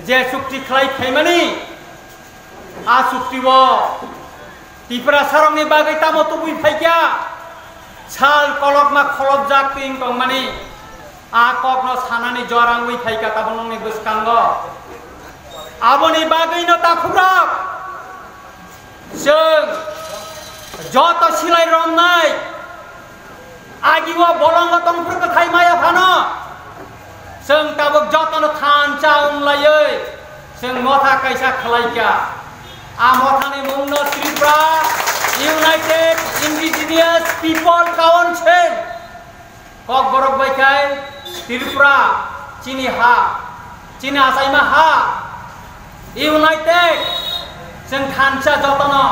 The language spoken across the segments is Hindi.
जे चुक्ति खालाय थाइमानि आ चुक्ति वो तिपरा सारंनि बागै तामो तुबुइ फाइक्या साल कलक मा खलब जाक तिं तंमानि आ ककनो सानानि जरांगै फाइक्या ताबननि गोसकांग आबोनि बागैनो ताखुब्राक जों जत सिलाय रमनाय आगिवा बलंग तंफोरखौ थाइमाया फानो जों ताबक जतनो थानचा उनलायै जों मथा कैसा खालायक्या आ मथानि मुंनो Tripura united indigenous people council कक बरक बायखाय त्रिपुरा चिनी हा चिनी आसाइमा हा यूनाइटेड जों थानचा जतनो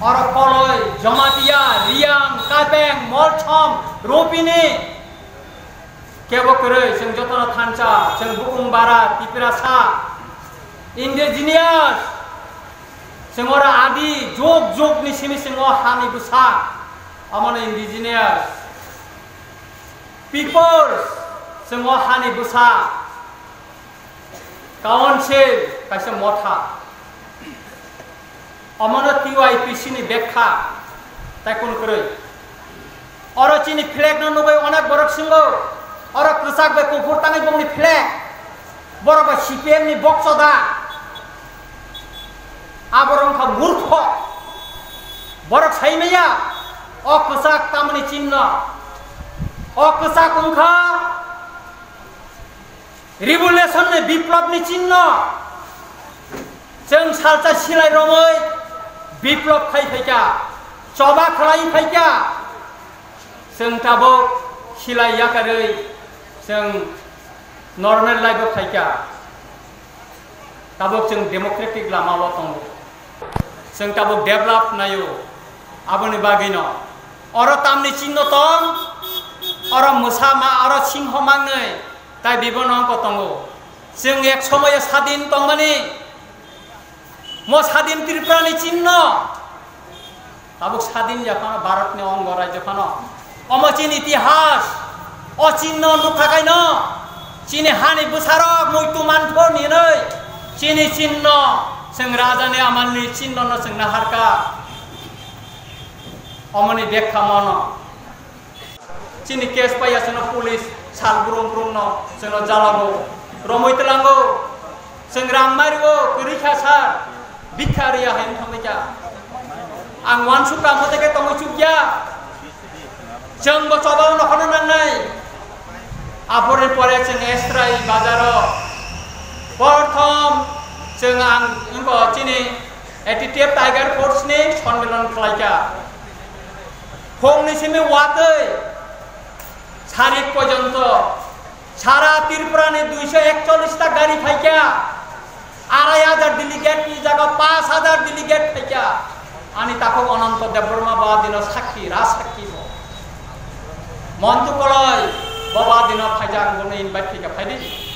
और कलय जमातिया रियां कापें मलछम रोपिनी केबो करे जों जतनो थानचा जों बुकुम बारा तिपरा सा इंडिजिनियस जों और आदि जोग जोग नि सिनि सिंग हानि बुसा अमन इंडिजिनियस पीपल्स जों हानि बुसा काउंसिल कासे मथा अमन टीवाईपीसी नि बेखा ताइकुन करे और चिनी फ्लैग न नुबै अनेक बरक सिंगो और कृषक बे कुफुर तांगै बंनि फ्लैग बरक सीपीएम नि बक्सदा आबरं का मूर्ख बरक साइमैया अ कृषक तामनि चिन्ह अ कृषक उनखा रिवोल्यूशन नि विप्लव नि चिन्ह जों सालचा सिलाय रमै विप्लव खाइ फैक्या चबा खालाय फैक्या जों ताबो सिलाय याकारै जों नर्मेल लाइफ फैक्या ताबो जों डेमोक्रेटिक लामाव दंगो जों ताबो डेभलप नायो आबोनि बागैनो और तामनि चिन्ह तम और मोसा मा और सिंह मांगनै ताइ बिबन को दंगो जों एक समय स्वाधीन दंमानि मो स्वाधीन त्रिपुरानि चिन्ह ताबुक स्वाधीन जाखानो भारतनि अंग राज्य खानो अमचिन इतिहास अ चिन्ह नुखाखायन चिनि हानि बुसारक मैतु मानफो निनै चिनि चिन्ह जों राजानि आमालनि चिन्ह न जों नाहारका अमनि देखा मन चिनि केस पाया जों पुलिस साल ब्रुम ब्रुम न जों जालागो रमैतलांगो जों रांमारिगो गरिखा सार भिखारिया है थांबायजा आं वानसुका मतेके तमैचुकया जों बचबाव नखनो नांनाय आफरे परे जों एस्ट्राय बाजारो प्रथम जों आं इनको चिनि एटिटिव टाइगर फोर्स नि सम्मेलन खालायका फंनिसिमे वातै सारिक पर्यन्त सारा त्रिपुरा नि 241 टा गाड़ी फाइका 2500 डेलिगेट की जगह 5000 डेलिगेट फैक्या आनी ताको अनंत देवबर्मा बाबा दिन साक्षी राज साक्षी मंतु कलय बाबा दिन फाइजा आंगोनो इनभाइट फैक्या फाइदि